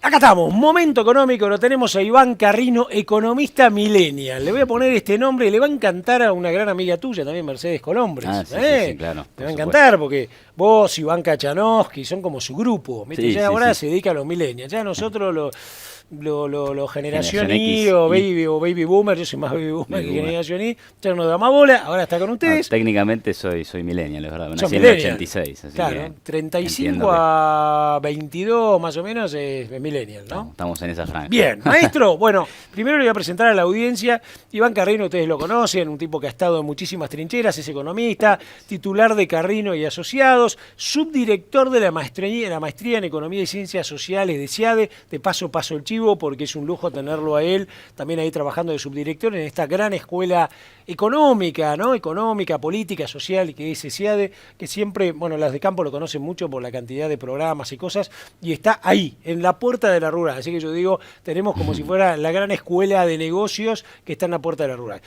Acá estamos, Momento Económico, lo tenemos a Iván Carrino, economista millennial. Le voy a poner este nombre, le va a encantar a una gran amiga tuya también, Mercedes Colombres. Sí, claro. Te va a encantar porque vos, Iván Kachanowski, son como su grupo. ¿Viste? Ya ahora se dedica a los millennials. Ya nosotros los generación Y o baby boomer, yo soy más baby boomer que generación Y, ya no da más bola, ahora está con ustedes. Técnicamente soy millennial, es verdad, nací en el 86. Así claro, 35 a 22 más o menos es millennial, ¿no? Estamos en esa franja. Bien, maestro, bueno, primero le voy a presentar a la audiencia. Iván Carrino, ustedes lo conocen, un tipo que ha estado en muchísimas trincheras, es economista, titular de Carrino y Asociados, subdirector de la maestría en Economía y Ciencias Sociales de CIADE, de paso el chivo, porque es un lujo tenerlo a él, también ahí trabajando de subdirector en esta gran escuela económica, ¿no? Económica, política, social, que es CIADE, que siempre, bueno, las de campo lo conocen mucho por la cantidad de programas y cosas, y está ahí, en la puerta de la rural. Así que yo digo, tenemos como si fuera la gran escuela de negocios que está en la puerta de la rural.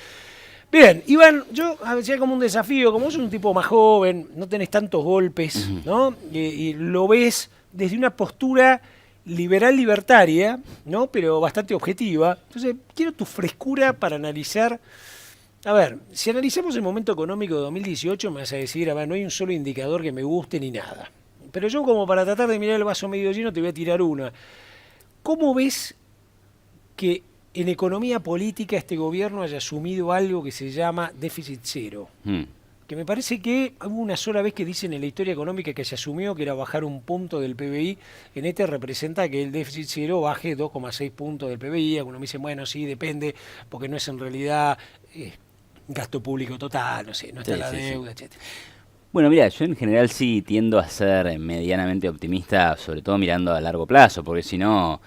Bien, Iván, yo hacía como un desafío, como sos un tipo más joven, no tenés tantos golpes, ¿no? Y lo ves desde una postura liberal-libertaria, ¿no? Pero bastante objetiva. Entonces, quiero tu frescura para analizar. A ver, si analizamos el momento económico de 2018, me vas a decir, a ver, no hay un solo indicador que me guste ni nada. Pero yo, como para tratar de mirar el vaso medio lleno, te voy a tirar una. ¿Cómo ves que en economía política este gobierno haya asumido algo que se llama déficit cero? Que me parece que hubo una sola vez que dicen en la historia económica que se asumió que era bajar un punto del PBI. En este representa que el déficit cero baje 2,6 puntos del PBI. Algunos me dicen, bueno, sí, depende, porque no es en realidad gasto público total, no sé, no está la deuda, etcétera. Bueno, mira, yo en general sí tiendo a ser medianamente optimista, sobre todo mirando a largo plazo, porque si no,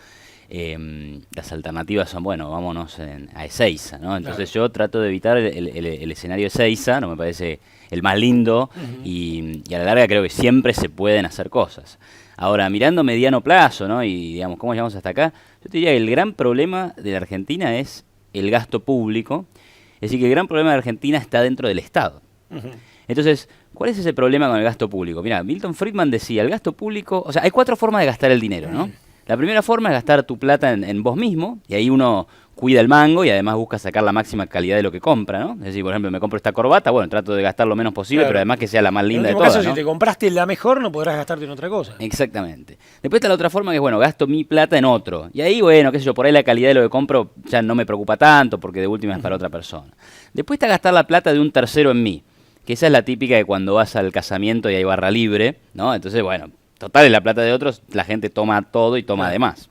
las alternativas son, bueno, vámonos a Ezeiza, ¿no? Entonces yo trato de evitar el escenario Ezeiza, no me parece el más lindo, y a la larga creo que siempre se pueden hacer cosas. Ahora, mirando mediano plazo, ¿no? Y digamos, ¿cómo llegamos hasta acá? Yo te diría que el gran problema de la Argentina es el gasto público, es decir, que el gran problema de Argentina está dentro del Estado. Entonces, ¿cuál es ese problema con el gasto público? Mira, Milton Friedman decía, el gasto público, o sea, hay 4 formas de gastar el dinero, ¿no? La primera forma es gastar tu plata en vos mismo, y ahí uno cuida el mango y además busca sacar la máxima calidad de lo que compra, ¿no? Es decir, por ejemplo, me compro esta corbata, bueno, trato de gastar lo menos posible, pero además que sea la más linda de todas, caso, ¿no? Si te compraste la mejor, no podrás gastarte en otra cosa. Exactamente. Después está la otra forma que es, bueno, gasto mi plata en otro. Y ahí, bueno, qué sé yo, por ahí la calidad de lo que compro ya no me preocupa tanto, porque de última es para otra persona. Después está gastar la plata de un tercero en mí, que esa es la típica de cuando vas al casamiento y hay barra libre, ¿no? Entonces, bueno, total es la plata de otros, la gente toma todo y toma además.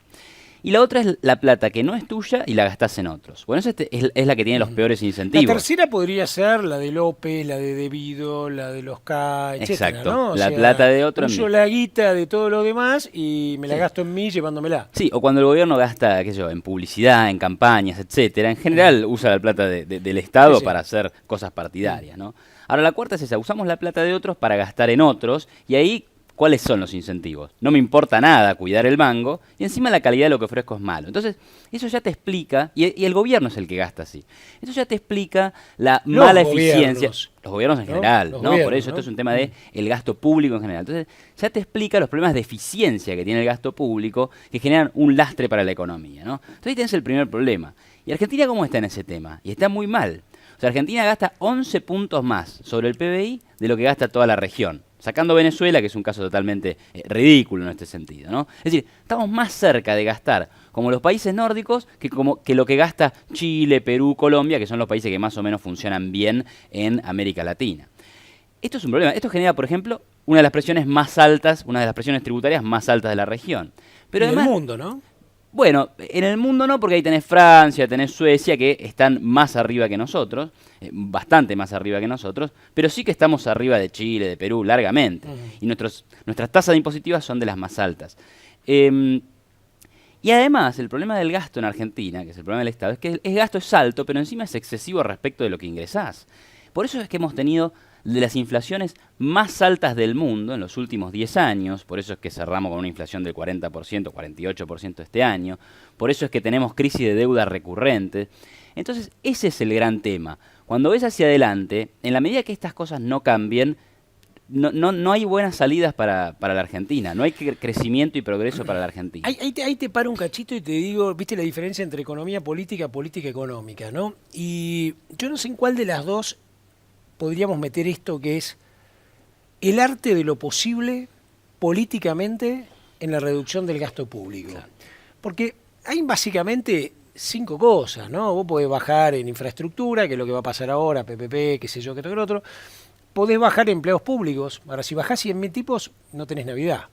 Y la otra es la plata que no es tuya y la gastás en otros. Bueno, esa es la que tiene los peores incentivos. La tercera podría ser la de López, la de Devido, la de los K, etc. Exacto, ¿no? la plata de otro en mí. Uso la guita de todo lo demás y me la gasto en mí llevándomela. Sí, o cuando el gobierno gasta, qué sé yo, en publicidad, en campañas, etcétera. En general usa la plata del Estado para hacer cosas partidarias, ¿no? Ahora, la cuarta es esa, usamos la plata de otros para gastar en otros y ahí, ¿cuáles son los incentivos? No me importa nada cuidar el mango y encima la calidad de lo que ofrezco es malo. Entonces, eso ya te explica, y el gobierno es el que gasta así, eso ya te explica la mala eficiencia. Los gobiernos en general, ¿no? Por eso esto es un tema de el gasto público en general. Entonces, ya te explica los problemas de eficiencia que tiene el gasto público que generan un lastre para la economía, ¿no? Entonces ahí tienes el primer problema. ¿Y Argentina cómo está en ese tema? Y está muy mal. O sea, Argentina gasta 11 puntos más sobre el PBI de lo que gasta toda la región. Sacando Venezuela, que es un caso totalmente ridículo en este sentido, ¿no? Es decir, estamos más cerca de gastar como los países nórdicos que lo que gasta Chile, Perú, Colombia, que son los países que más o menos funcionan bien en América Latina. Esto es un problema. Esto genera, por ejemplo, una de las presiones más altas, una de las presiones tributarias más altas de la región. Pero en además, el mundo, ¿no? Bueno, en el mundo no, porque ahí tenés Francia, tenés Suecia, que están más arriba que nosotros, bastante más arriba que nosotros, pero sí que estamos arriba de Chile, de Perú, largamente. Y nuestras tasas de impositivas son de las más altas. Y además, el problema del gasto en Argentina, que es el problema del Estado, es que el gasto es alto, pero encima es excesivo respecto de lo que ingresás. Por eso es que hemos tenido de las inflaciones más altas del mundo en los últimos 10 años, por eso es que cerramos con una inflación del 40%, 48% este año, por eso es que tenemos crisis de deuda recurrente. Entonces, ese es el gran tema. Cuando ves hacia adelante, en la medida que estas cosas no cambien, no hay buenas salidas para la Argentina, no hay crecimiento y progreso para la Argentina. Ahí te paro un cachito y te digo, viste la diferencia entre economía política, política económica, ¿no? Y yo no sé en cuál de las dos podríamos meter esto que es el arte de lo posible políticamente en la reducción del gasto público. Claro. Porque hay básicamente 5 cosas, ¿no? Vos podés bajar en infraestructura, que es lo que va a pasar ahora, PPP, qué sé yo, qué otro, qué otro. Podés bajar empleos públicos. Ahora, si bajás 100.000 tipos, no tenés Navidad.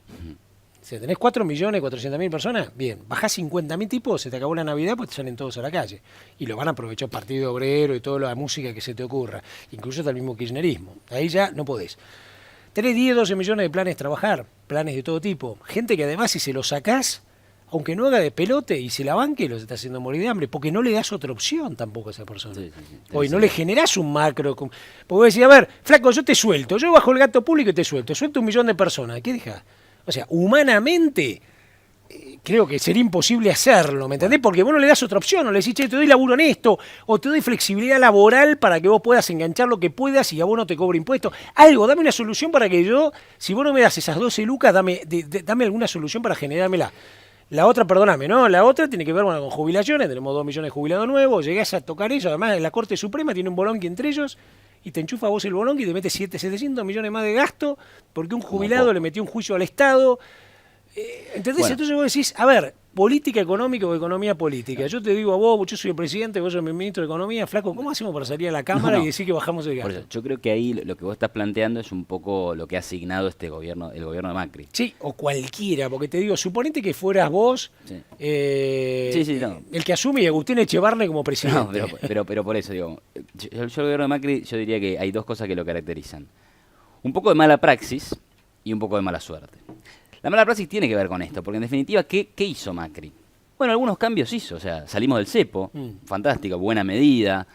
Si tenés 4.400.000 personas, bien. Bajás 50.000 tipos, se te acabó la Navidad, pues te salen todos a la calle. Y lo van a aprovechar Partido Obrero y toda la música que se te ocurra. Incluso hasta el mismo kirchnerismo. Ahí ya no podés. Tenés 10, 12 millones de planes trabajar. Planes de todo tipo. Gente que además, si se los sacás, aunque no haga de pelote y se la banque, los está haciendo morir de hambre, porque no le das otra opción tampoco a esa persona. Sí. Hoy no le generás un macro. Porque vos decís, a ver, flaco, yo te suelto, yo bajo el gasto público y te suelto 1.000.000 de personas. ¿Qué dejás? O sea, humanamente, creo que sería imposible hacerlo, ¿me entendés? Porque vos no le das otra opción, no le decís, che, te doy laburo en esto, o te doy flexibilidad laboral para que vos puedas enganchar lo que puedas y a vos no te cobre impuestos. Algo, dame una solución para que yo, si vos no me das esas 12 lucas, dame alguna solución para generármela. La otra, perdóname, ¿no? La otra tiene que ver con jubilaciones, tenemos 2 millones de jubilados nuevos, llegás a tocar eso, además la Corte Suprema tiene un bolonqui entre ellos, y te enchufa a vos el bolonqui y te mete 700 millones más de gasto, porque un jubilado le metió un juicio al Estado. ¿Entendés? Bueno. Entonces vos decís, a ver, política económica o economía política. Claro. Yo te digo a vos, yo soy el presidente, vos sos mi ministro de Economía, flaco, ¿cómo hacemos para salir a la Cámara y decir que bajamos el gasto? Por eso, yo creo que ahí lo que vos estás planteando es un poco lo que ha asignado el gobierno de Macri. Sí, o cualquiera, porque te digo, suponete que fueras vos sí. No. El que asume y Agustín Echevarne como presidente. No, pero por eso, digo, yo el gobierno de Macri, yo diría que hay 2 cosas que lo caracterizan. Un poco de mala praxis y un poco de mala suerte. La mala praxis tiene que ver con esto, porque en definitiva, ¿qué hizo Macri? Bueno, algunos cambios hizo, o sea, salimos del cepo, fantástico, buena medida,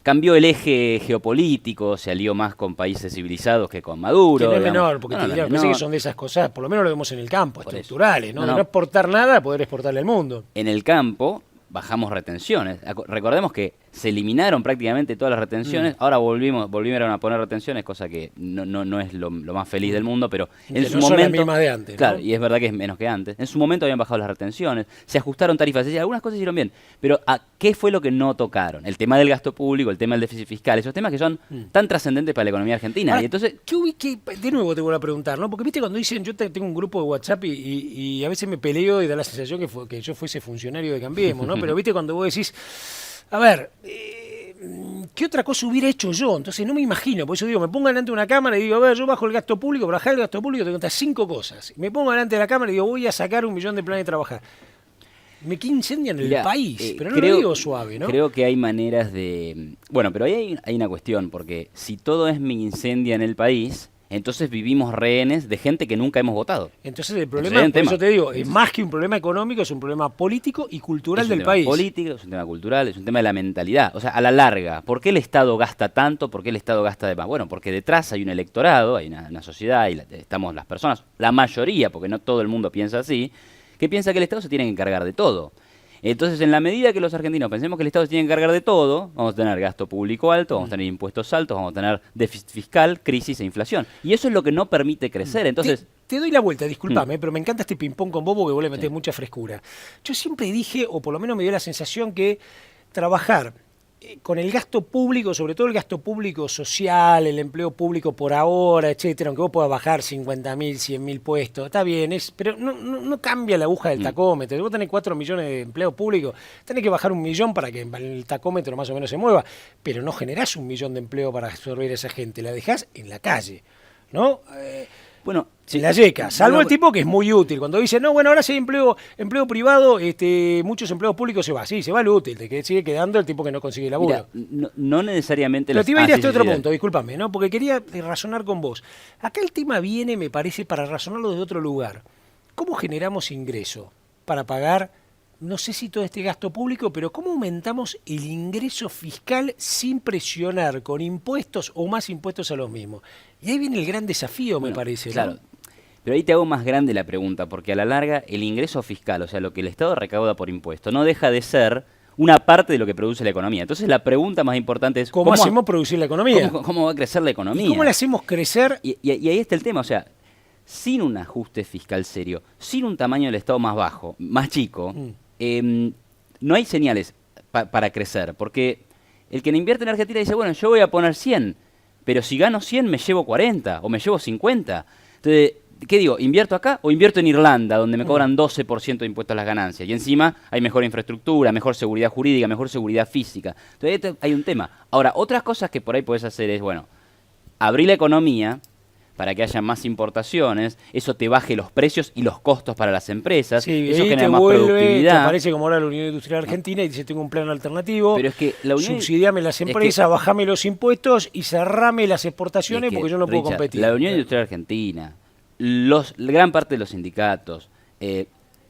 cambió el eje geopolítico, se alió más con países civilizados que con Maduro. Que no es menor, porque parece que son de esas cosas, por lo menos lo vemos en el campo, estructurales, ¿no? De no exportar nada, poder exportarle al mundo. En el campo bajamos retenciones. Recordemos que se eliminaron prácticamente todas las retenciones, ahora volvieron a poner retenciones, cosa que no es lo más feliz del mundo, pero en su momento... Son las mismas de antes, claro, ¿no? Y es verdad que es menos que antes. En su momento habían bajado las retenciones, se ajustaron tarifas, es decir, algunas cosas hicieron bien, pero ¿a qué fue lo que no tocaron? El tema del gasto público, el tema del déficit fiscal, esos temas que son tan trascendentes para la economía argentina. Ahora, y entonces, de nuevo te voy a preguntar, ¿no? Porque viste cuando dicen, yo tengo un grupo de WhatsApp y a veces me peleo y da la sensación que yo fuese funcionario de Cambiemos, ¿no? Pero viste cuando vos decís, a ver, ¿qué otra cosa hubiera hecho yo? Entonces no me imagino, por eso digo, me pongo delante de una cámara y digo, a ver, yo bajo el gasto público, para bajar el gasto público te cuentas 5 cosas. Me pongo delante de la cámara y digo, voy a sacar 1 millón de planes de trabajar. Me incendian el país, pero no lo digo suave, ¿no? Creo que hay maneras de... Bueno, pero ahí hay una cuestión, porque si todo es me incendia en el país, entonces vivimos rehenes de gente que nunca hemos votado. Entonces el problema, por eso te digo, es más que un problema económico, es un problema político y cultural del país. Es un tema político, es un tema cultural, es un tema de la mentalidad. O sea, a la larga, ¿por qué el Estado gasta tanto? ¿Por qué el Estado gasta de más? Bueno, porque detrás hay un electorado, hay una sociedad, y estamos las personas, la mayoría, porque no todo el mundo piensa así, que piensa que el Estado se tiene que encargar de todo. Entonces, en la medida que los argentinos pensemos que el Estado se tiene que encargar de todo, vamos a tener gasto público alto, vamos a tener impuestos altos, vamos a tener déficit fiscal, crisis e inflación. Y eso es lo que no permite crecer. Entonces, te doy la vuelta, discúlpame, pero me encanta este ping-pong con vos porque vos le metés mucha frescura. Yo siempre dije, o por lo menos me dio la sensación que trabajar con el gasto público, sobre todo el gasto público social, el empleo público por ahora, etcétera, aunque vos puedas bajar 50.000, 100.000 puestos, está bien, pero no cambia la aguja del tacómetro. Vos tenés 4 millones de empleos públicos, tenés que bajar 1 millón para que el tacómetro más o menos se mueva, pero no generás 1 millón de empleo para absorber a esa gente, la dejás en la calle, ¿no? Bueno, en la yeca, salvo el tipo que es muy útil. Cuando dice, no, bueno, ahora si hay empleo privado, muchos empleos públicos se va. Sí, se va el útil, te sigue quedando el tipo que no consigue laburo. Mira, no necesariamente... Pero te iba a ir a este otro punto, discúlpame, ¿no? Porque quería razonar con vos. Acá el tema viene, me parece, para razonarlo desde otro lugar. ¿Cómo generamos ingreso para pagar, no sé si todo este gasto público, pero cómo aumentamos el ingreso fiscal sin presionar con impuestos o más impuestos a los mismos? Y ahí viene el gran desafío, me parece, ¿no? Claro. Pero ahí te hago más grande la pregunta, porque a la larga el ingreso fiscal, o sea, lo que el Estado recauda por impuesto, no deja de ser una parte de lo que produce la economía. Entonces la pregunta más importante es ¿Cómo hacemos producir la economía? ¿Cómo va a crecer la economía? ¿Y cómo la hacemos crecer? Y ahí está el tema, o sea, sin un ajuste fiscal serio, sin un tamaño del Estado más bajo, más chico, no hay señales para crecer, porque el que invierte en Argentina dice, bueno, yo voy a poner 100, pero si gano 100 me llevo 40 o me llevo 50. Entonces, ¿qué digo? ¿Invierto acá o invierto en Irlanda, donde me cobran 12% de impuestos a las ganancias? Y encima hay mejor infraestructura, mejor seguridad jurídica, mejor seguridad física. Entonces, hay un tema. Ahora, otras cosas que por ahí podés hacer es, bueno, abrir la economía para que haya más importaciones, eso te baje los precios y los costos para las empresas, Sí, eso ahí genera te más vuelve, te productividad. aparece como ahora la Unión Industrial Argentina y dice, tengo un plan alternativo, Pero es que la Unión, subsidiame las empresas, bajame los impuestos y cerrame las exportaciones es que, porque yo no puedo Richard, competir. La Unión Industrial Argentina, gran parte de los sindicatos,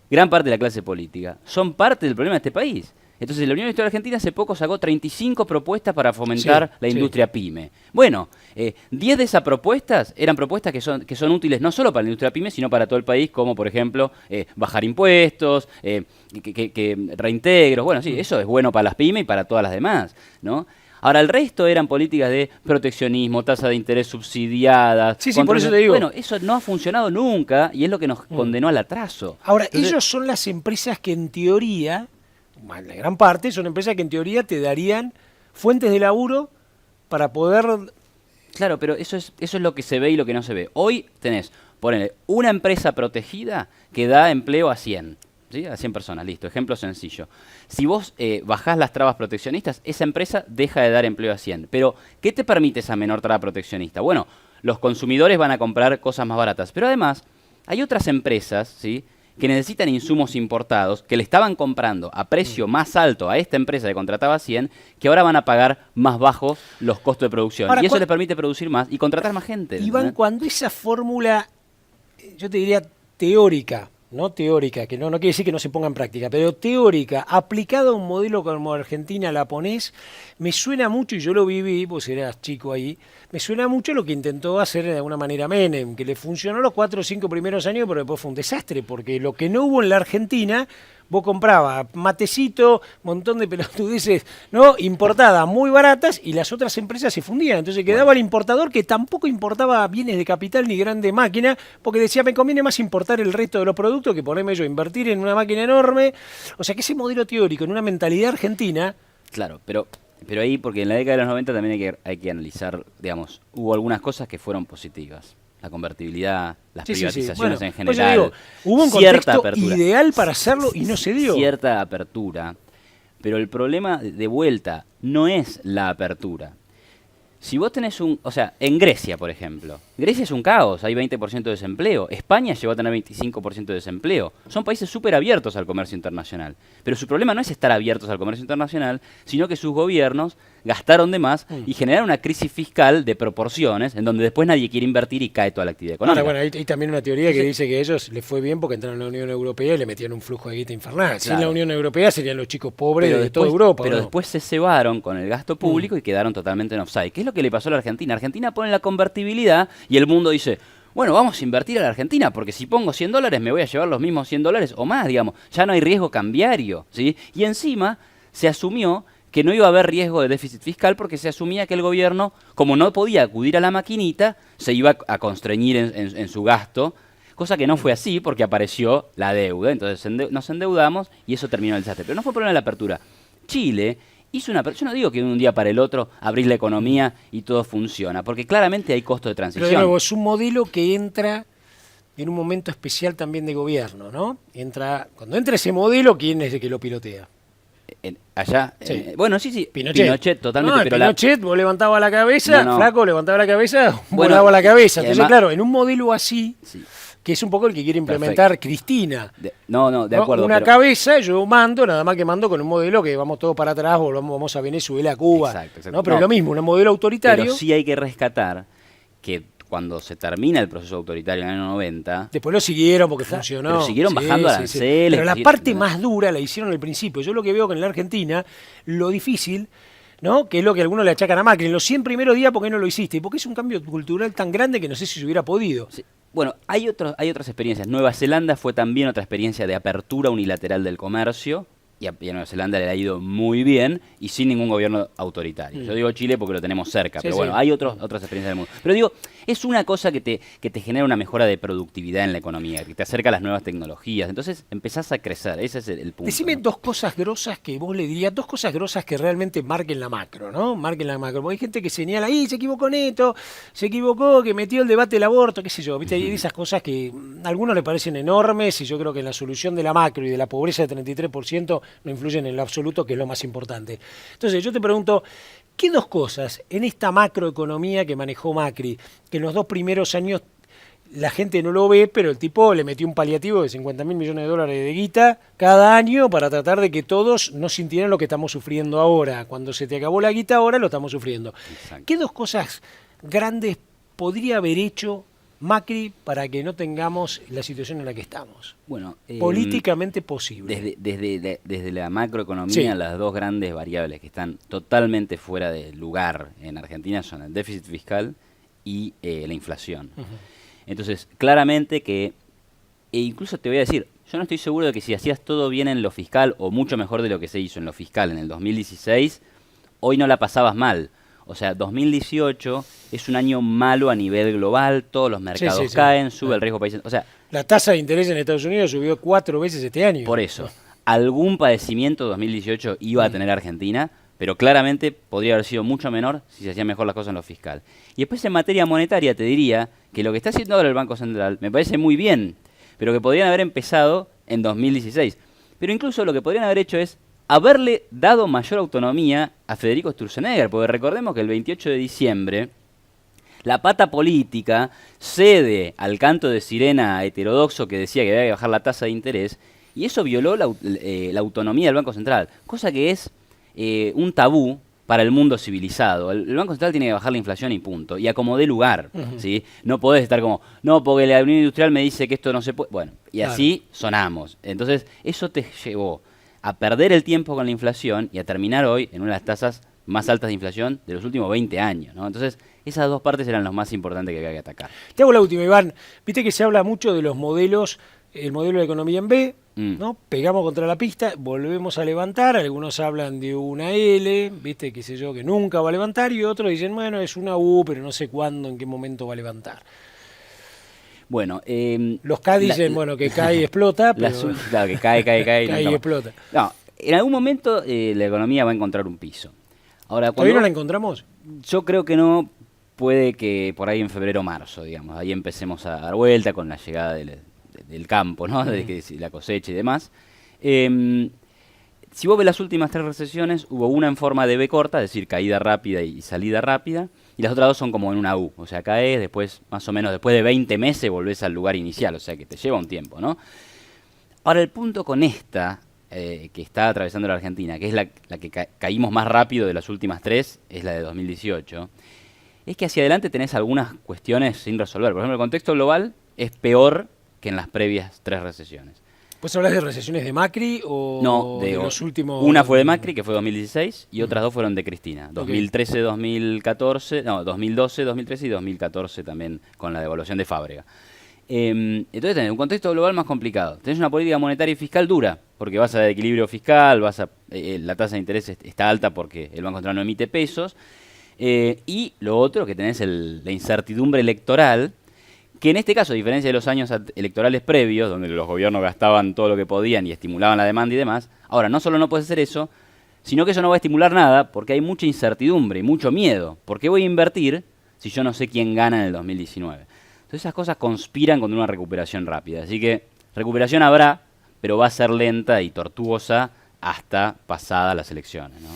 gran parte de la clase política, son parte del problema de este país. Entonces, la Unión Industrial Argentina hace poco sacó 35 propuestas para fomentar la industria pyme. Bueno, 10 de esas propuestas eran propuestas que son útiles no solo para la industria pyme, sino para todo el país, como por ejemplo, bajar impuestos, que reintegros. Bueno, sí, eso es bueno para las pymes y para todas las demás, ¿no? Ahora, el resto eran políticas de proteccionismo, tasa de interés subsidiadas. Sí, por eso te digo. Bueno, eso no ha funcionado nunca y es lo que nos condenó al atraso. Ahora, Entonces, ellos son las empresas que en teoría, la gran parte, son empresas que en teoría te darían fuentes de laburo para poder... Claro, pero eso es lo que se ve y lo que no se ve. Hoy tenés, ponele, una empresa protegida que da empleo a 100. ¿Sí? A 100 personas, listo, ejemplo sencillo. Si vos bajás las trabas proteccionistas, esa empresa deja de dar empleo a 100. Pero, ¿qué te permite esa menor traba proteccionista? Bueno, los consumidores van a comprar cosas más baratas. Pero además, hay otras empresas, ¿sí?, que necesitan insumos importados, que le estaban comprando a precio más alto a esta empresa que contrataba 100, que ahora van a pagar más bajos los costos de producción. Ahora, y eso les permite producir más y contratar más gente. Iván, ¿no? cuando esa fórmula, yo te diría teórica, no teórica, que no quiere decir que no se ponga en práctica, pero teórica, aplicada a un modelo como Argentina la ponés, me suena mucho, y yo lo viví, vos eras chico ahí, me suena mucho lo que intentó hacer de alguna manera Menem, que le funcionó los 4 o 5 primeros años, pero después fue un desastre, porque lo que no hubo en la Argentina, vos comprabas matecito, montón de pelotudeces, ¿no?, importadas, muy baratas, y las otras empresas se fundían. Entonces quedaba el importador que tampoco importaba bienes de capital ni grande máquina, porque decía, me conviene más importar el resto de los productos que ponerme yo a invertir en una máquina enorme. O sea que ese modelo teórico, en una mentalidad argentina... Claro, pero ahí, porque en la década de los 90 también hay que analizar, digamos, hubo algunas cosas que fueron positivas. La convertibilidad, las privatizaciones Bueno, en pues general. digo, hubo un cierta contexto apertura. ideal para hacerlo y no se dio. Cierta apertura, pero el problema de vuelta no es la apertura. Si vos tenés o sea, en Grecia, por ejemplo, Grecia es un caos, hay 20% de desempleo. España llegó a tener 25% de desempleo. Son países súper abiertos al comercio internacional. Pero su problema no es estar abiertos al comercio internacional, sino que sus gobiernos gastaron de más y generaron una crisis fiscal de proporciones en donde después nadie quiere invertir y cae toda la actividad económica. Ahora, bueno, hay también una teoría que dice que a ellos les fue bien porque entraron en la Unión Europea y le metían un flujo de guita infernal. Sin la Unión Europea serían los chicos pobres de toda Europa. Pero ¿no? después se cebaron con el gasto público y quedaron totalmente en offside. ¿Qué es lo que le pasó a la Argentina? Argentina pone la convertibilidad y el mundo dice, bueno, vamos a invertir a la Argentina, porque si pongo $100 me voy a llevar los mismos $100 o más, digamos. Ya no hay riesgo cambiario, ¿sí? Y encima se asumió que no iba a haber riesgo de déficit fiscal porque se asumía que el gobierno, como no podía acudir a la maquinita, se iba a constreñir en su gasto, cosa que no fue así porque apareció la deuda. Entonces nos endeudamos y eso terminó el desastre. Pero no fue problema de la apertura. Chile hizo yo no digo que de un día para el otro abrís la economía y todo funciona, porque claramente hay costo de transición. Pero de nuevo, es un modelo que entra en un momento especial también de gobierno, ¿no? Cuando entra ese modelo, ¿quién es el que lo pilotea? Allá, Sí. Bueno, sí, Pinochet totalmente. No, pero Pinochet, vos levantabas la cabeza, No. flaco, levantaba la cabeza, Bueno, volaba la cabeza. y Entonces, además- claro, en un modelo así, sí. que es un poco el que quiere implementar Cristina. De ¿no? acuerdo. Una pero- cabeza, yo mando, nada más que mando con un modelo que vamos todos para atrás, vamos a Venezuela, a Cuba. Exacto. ¿no? Pero No. es lo mismo, un modelo autoritario. Pero sí hay que rescatar que cuando se termina el proceso autoritario en el año 90, Después lo siguieron porque funcionó. pero siguieron bajando aranceles, Pero la sí, parte ¿no? más dura la hicieron al principio. Yo lo que veo que en la Argentina, lo difícil, ¿no?, que es lo que algunos le achacan a Macri, en los 100 primeros días, ¿por qué no lo hiciste? Porque es un cambio cultural tan grande que no sé si se hubiera podido. sí. Bueno, hay otras experiencias. Nueva Zelanda fue también otra experiencia de apertura unilateral del comercio, y a Nueva Zelanda le ha ido muy bien y sin ningún gobierno autoritario. Yo digo Chile porque lo tenemos cerca, pero bueno, hay otras experiencias del mundo. Pero digo, es una cosa que te genera una mejora de productividad en la economía, que te acerca a las nuevas tecnologías, entonces empezás a crecer, ese es el punto. Decime, ¿no? dos cosas grosas que vos le dirías, dos cosas grosas que realmente marquen la macro, ¿no? Marquen la macro. Porque hay gente que señala, se equivocó Neto, se equivocó, que metió el debate del aborto, qué sé yo, ¿viste? Hay esas cosas que a algunos le parecen enormes y yo creo que en la solución de la macro y de la pobreza de 33% no influyen en lo absoluto, que es lo más importante. Entonces, yo te pregunto, ¿qué dos cosas en esta macroeconomía que manejó Macri, que en los 2 primeros años la gente no lo ve, pero el tipo le metió un paliativo de 50.000 millones de dólares de guita cada año para tratar de que todos no sintieran lo que estamos sufriendo ahora? Cuando se te acabó la guita, ahora lo estamos sufriendo. Exacto. ¿Qué dos cosas grandes podría haber hecho Macri para que no tengamos la situación en la que estamos? Bueno, políticamente posible. Desde la macroeconomía, las dos grandes variables que están totalmente fuera de lugar en Argentina son el déficit fiscal y la inflación. Entonces, claramente que, e incluso te voy a decir, yo no estoy seguro de que si hacías todo bien en lo fiscal, o mucho mejor de lo que se hizo en lo fiscal en el 2016, hoy no la pasabas mal. O sea, 2018 es un año malo a nivel global, todos los mercados caen, sube el riesgo país. O sea, la tasa de interés en Estados Unidos subió 4 veces este año. Por eso, algún padecimiento 2018 iba a tener Argentina, pero claramente podría haber sido mucho menor si se hacían mejor las cosas en lo fiscal. Y después en materia monetaria te diría que lo que está haciendo ahora el Banco Central me parece muy bien, pero que podrían haber empezado en 2016. Pero incluso lo que podrían haber hecho es haberle dado mayor autonomía a Federico Sturzenegger, porque recordemos que el 28 de diciembre la pata política cede al canto de sirena heterodoxo que decía que había que bajar la tasa de interés, y eso violó la autonomía del Banco Central, cosa que es un tabú para el mundo civilizado. El Banco Central tiene que bajar la inflación y punto, y a como dé lugar, ¿sí? No podés estar como, no, porque la Unión Industrial me dice que esto no se puede. Bueno, y así sonamos. Entonces, eso te llevó a perder el tiempo con la inflación y a terminar hoy en una de las tasas más altas de inflación de los últimos 20 años, ¿no? Entonces, esas dos partes eran los más importantes que había que atacar. Te hago la última, Iván. Viste que se habla mucho de los modelos, el modelo de economía en B, ¿no? Pegamos contra la pista, volvemos a levantar, algunos hablan de una L, viste, qué sé yo, que nunca va a levantar, y otros dicen, bueno, es una U, pero no sé cuándo, en qué momento va a levantar. Bueno, los K dicen, bueno, que cae y explota, pero claro, que cae cae y explota. No, en algún momento la economía va a encontrar un piso. Ahora, ¿todavía no la encontramos? Yo creo que no, puede que por ahí en febrero o marzo, digamos, ahí empecemos a dar vuelta con la llegada del campo, ¿no? De la cosecha y demás. Si vos ves las últimas 3 recesiones, hubo una en forma de V corta, es decir, caída rápida y salida rápida, y las otras dos son como en una U, o sea, caes, después, más o menos, después de 20 meses volvés al lugar inicial, o sea, que te lleva un tiempo, ¿no? Ahora, el punto con esta, que está atravesando la Argentina, que es la que caímos más rápido de las últimas 3, es la de 2018, es que hacia adelante tenés algunas cuestiones sin resolver. Por ejemplo, el contexto global es peor que en las previas 3 recesiones. ¿Pues hablas de recesiones de Macri o no, de los últimos? Una fue de Macri, que fue 2016, y otras 2 fueron de Cristina. 2013, 2014, no, 2012, 2013 y 2014 también con la devaluación de Fábrega. Entonces tenés un contexto global más complicado. Tenés una política monetaria y fiscal dura, porque vas a de equilibrio fiscal, la tasa de interés está alta porque el Banco Central no emite pesos. Y lo otro, que tenés la incertidumbre electoral, que en este caso, a diferencia de los años electorales previos, donde los gobiernos gastaban todo lo que podían y estimulaban la demanda y demás, ahora no solo no puedes hacer eso, sino que eso no va a estimular nada porque hay mucha incertidumbre y mucho miedo. ¿Por qué voy a invertir si yo no sé quién gana en el 2019? Entonces esas cosas conspiran contra una recuperación rápida. Así que recuperación habrá, pero va a ser lenta y tortuosa hasta pasadas las elecciones, ¿no?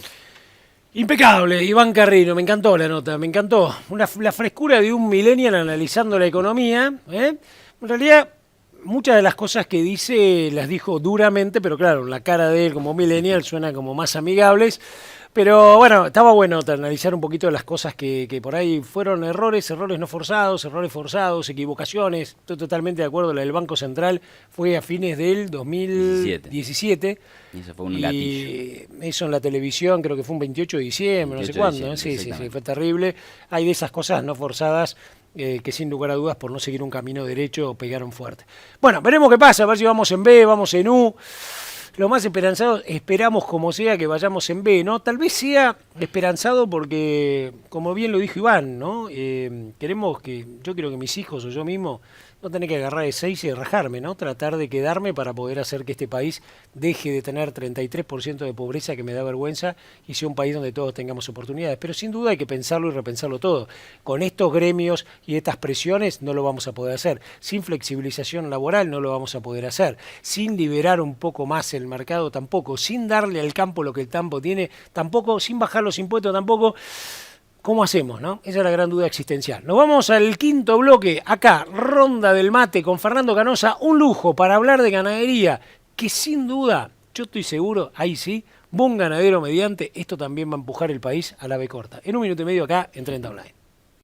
Impecable, Iván Carrino, me encantó la nota, me encantó. La frescura de un millennial analizando la economía. En realidad, muchas de las cosas que dice las dijo duramente, pero claro, la cara de él como millennial suena como más amigables. Pero bueno, estaba bueno analizar un poquito las cosas que por ahí fueron errores no forzados, errores forzados, equivocaciones. Estoy totalmente de acuerdo, la del Banco Central fue a fines del 2017. Y eso fue un gatillo. Y eso en la televisión, creo que fue un 28 de diciembre, no sé cuándo. Sí, fue terrible. Hay de esas cosas no forzadas que sin lugar a dudas, por no seguir un camino derecho, pegaron fuerte. Bueno, veremos qué pasa, a ver si vamos en B, vamos en U. lo más esperanzado, esperamos como sea que vayamos en B, ¿no? Tal vez sea esperanzado porque, como bien lo dijo Iván, ¿no? Yo quiero que mis hijos o yo mismo no tener que agarrar el 6 y rajarme, ¿no? Tratar de quedarme para poder hacer que este país deje de tener 33% de pobreza, que me da vergüenza, y sea un país donde todos tengamos oportunidades. Pero sin duda hay que pensarlo y repensarlo todo. Con estos gremios y estas presiones no lo vamos a poder hacer. Sin flexibilización laboral no lo vamos a poder hacer. Sin liberar un poco más el mercado tampoco. Sin darle al campo lo que el campo tiene tampoco. Sin bajar los impuestos tampoco. ¿Cómo hacemos, no? Esa es la gran duda existencial. Nos vamos al quinto bloque, acá, Ronda del Mate con Fernando Canosa, un lujo para hablar de ganadería, que sin duda, yo estoy seguro, ahí sí, buen ganadero mediante, esto también va a empujar el país a la B corta. En un minuto y medio acá, en 30 Online.